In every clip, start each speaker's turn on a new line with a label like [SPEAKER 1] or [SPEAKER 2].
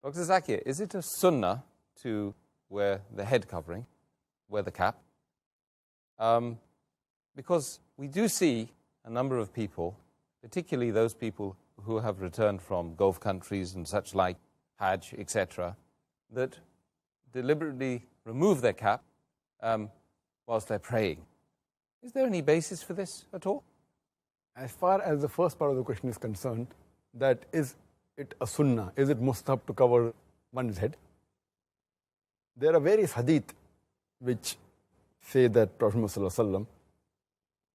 [SPEAKER 1] Dr. Zakir, is it a sunnah to wear the head covering, wear the cap? Because we do see a number of people, particularly those people who have returned from Gulf countries and such like, Hajj, etc., that deliberately remove their cap whilst they're praying. Is there any basis for this at all?
[SPEAKER 2] As far as the first part of the question is concerned, that is it a sunnah? Is it mustahab to cover one's head? There are various hadith which say that Prophet Muhammad,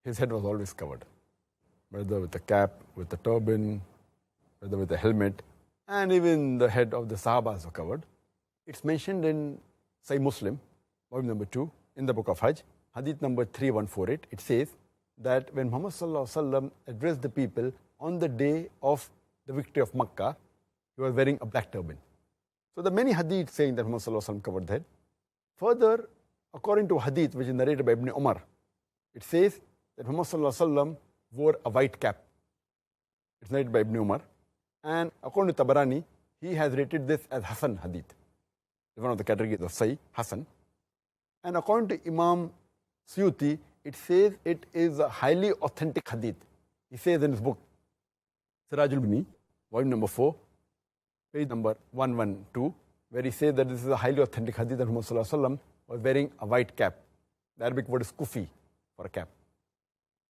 [SPEAKER 2] his head was always covered, whether with a cap, with a turban, whether with a helmet, and even the head of the Sahabas were covered. It's mentioned in Sahih Muslim, volume number 2, in the book of Hajj, hadith number 3148. It says that when Muhammad addressed the people on the day of the victory of Makkah, he was wearing a black turban. So there are many hadith saying that Muhammad covered the head. Further, according to hadith which is narrated by Ibn Umar, it says that Muhammad wore a white cap. It's narrated by Ibn Umar. And according to Tabarani, he has rated this as Hasan hadith, one of the categories of Sahih, Hasan. And according to Imam Suyuti, it says it is a highly authentic hadith. He says in his book, Sirajul Bini, volume number 4, page number 112, where he says that this is a highly authentic hadith that Muhammad was wearing a white cap. The Arabic word is kufi for a cap.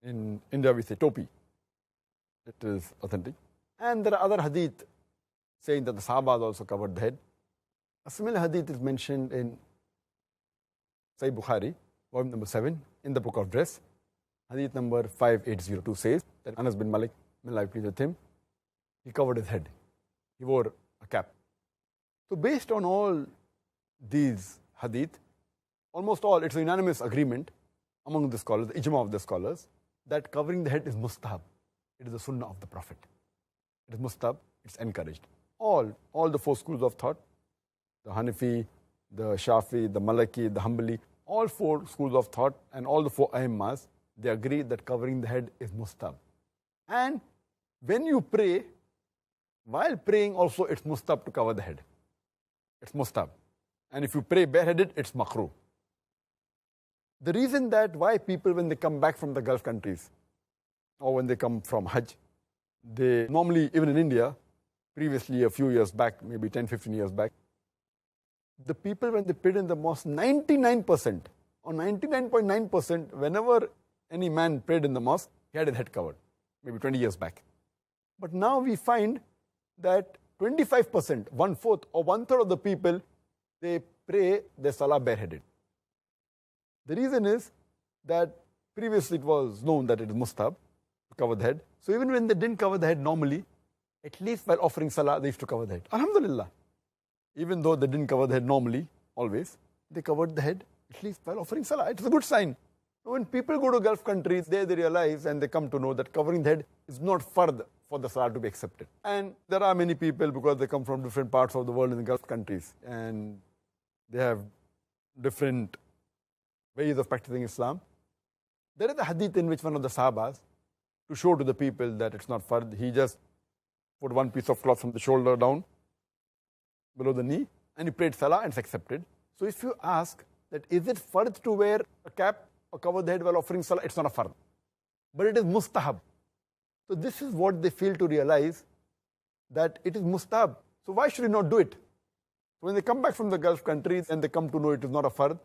[SPEAKER 2] In India we say topi. It is authentic. And there are other hadith saying that the Sahabas also covered the head. A similar hadith is mentioned in Sahih Bukhari, volume number 7, in the book of dress. Hadith number 5802 says that Anas bin Malik, may Allah be pleased with him, he covered his head. He wore a cap. So based on all these hadith, almost all, it's a unanimous agreement among the scholars, the ijma of the scholars, that covering the head is mustahab. It is the sunnah of the Prophet. It is mustahab, it's encouraged. All the 4 schools of thought, the Hanafi, the Shafi, the Maliki, the Hanbali, all 4 schools of thought and all the 4 Aimmas, they agree that covering the head is mustahab. And when you pray, while praying also it's mustahab to cover the head. It's mustahab. And if you pray bareheaded, it's makruh. The reason that why people, when they come back from the Gulf countries, or when they come from Hajj, they normally, even in India, previously a few years back, maybe 10, 15 years back, the people when they prayed in the mosque, 99% or 99.9%, whenever any man prayed in the mosque, he had his head covered, maybe 20 years back. But now we find that 25%, 1/4 or 1/3 of the people, they pray their salah bareheaded. The reason is that previously it was known that it is mustahab to cover the head. So even when they didn't cover the head normally, at least while offering salah, they used to cover the head. Alhamdulillah. Even though they didn't cover the head normally, always, they covered the head at least while offering salah. It's a good sign. So when people go to Gulf countries, they realize and they come to know that covering the head is not fard for the salah to be accepted. And there are many people, because they come from different parts of the world in the Gulf countries, and they have different ways of practicing Islam. There is a hadith in which one of the Sahabas, to show to the people that it's not fard, he just put one piece of cloth from the shoulder down, below the knee, and he prayed salah and it's accepted. So if you ask that is it fard to wear a cap or cover the head while offering salah, it's not a fard. But it is mustahab. So this is what they fail to realize, that it is mustahab. So why should you not do it? So when they come back from the Gulf countries and they come to know it is not a fard,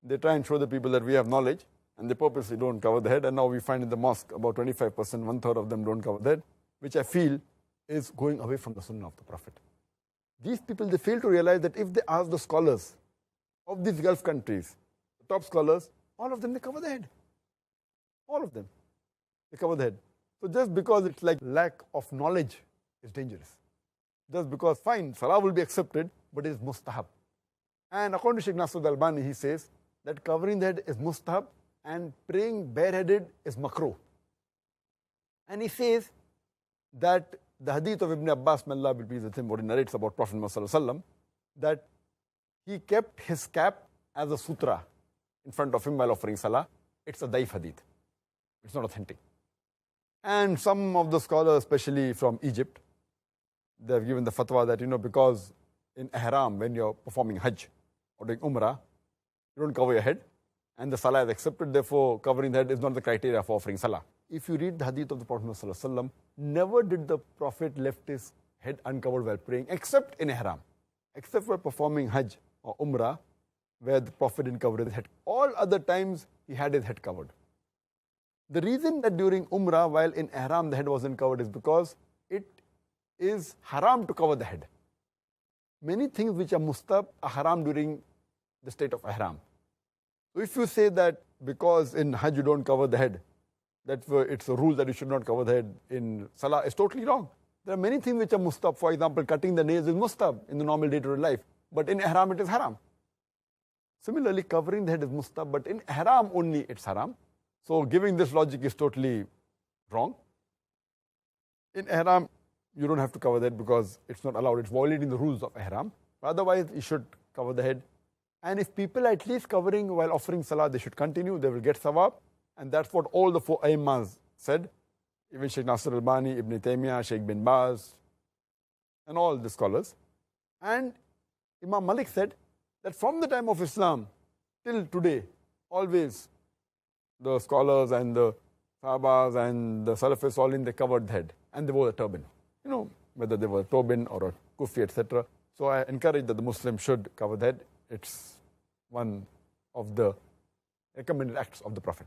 [SPEAKER 2] they try and show the people that we have knowledge, and they purposely don't cover the head. And now we find in the mosque about 25%, 1/3 of them don't cover the head, which I feel is going away from the sunnah of the Prophet. These people, they fail to realize that if they ask the scholars of these Gulf countries, the top scholars, all of them, they cover the head. All of them, they cover the head. So just because it's like lack of knowledge is dangerous. Just because, fine, salah will be accepted, but it is mustahab. And according to Sheikh Nasr al-Albani, he says that covering the head is mustahab and praying bareheaded is makruh. And he says that the hadith of Ibn Abbas, may Allah be pleased with him, what he narrates about Prophet Muhammad, that he kept his cap as a sutra in front of him while offering salah. It's a daif hadith. It's not authentic. And some of the scholars, especially from Egypt, they have given the fatwa that, because in ihram, when you're performing hajj or doing umrah, you don't cover your head, and the salah is accepted, therefore covering the head is not the criteria for offering salah. If you read the hadith of the Prophet ﷺ, never did the Prophet left his head uncovered while praying, except in ihram, except for performing hajj or umrah, where the Prophet didn't cover his head. All other times, he had his head covered. The reason that during umrah, while in ihram, the head wasn't covered is because it is haram to cover the head. Many things which are mustahab are haram during the state of ihram. So if you say that because in hajj you don't cover the head, that it's a rule that you should not cover the head in salah, it's totally wrong. There are many things which are mustahab. For example, cutting the nails is mustahab in the normal day-to-day life, but in ihram it is haram. Similarly, covering the head is mustahab, but in ihram only it's haram. So giving this logic is totally wrong. In ihram, you don't have to cover the head because it's not allowed. It's violating the rules of ihram. But otherwise, you should cover the head. And if people are at least covering while offering salah, they should continue. They will get sawab. And that's what all the four Aimmas said. Even Sheikh Nasir al-Albani, Ibn Taymiyyah, Sheikh bin Baz, and all the scholars. And Imam Malik said that from the time of Islam till today, always the scholars and the Sahabas and the Salafis all in, they covered the head. And they wore a turban. You know, whether they were a turban or a kufi, etc. So I encourage that the Muslim should cover the head. It's one of the recommended acts of the Prophet.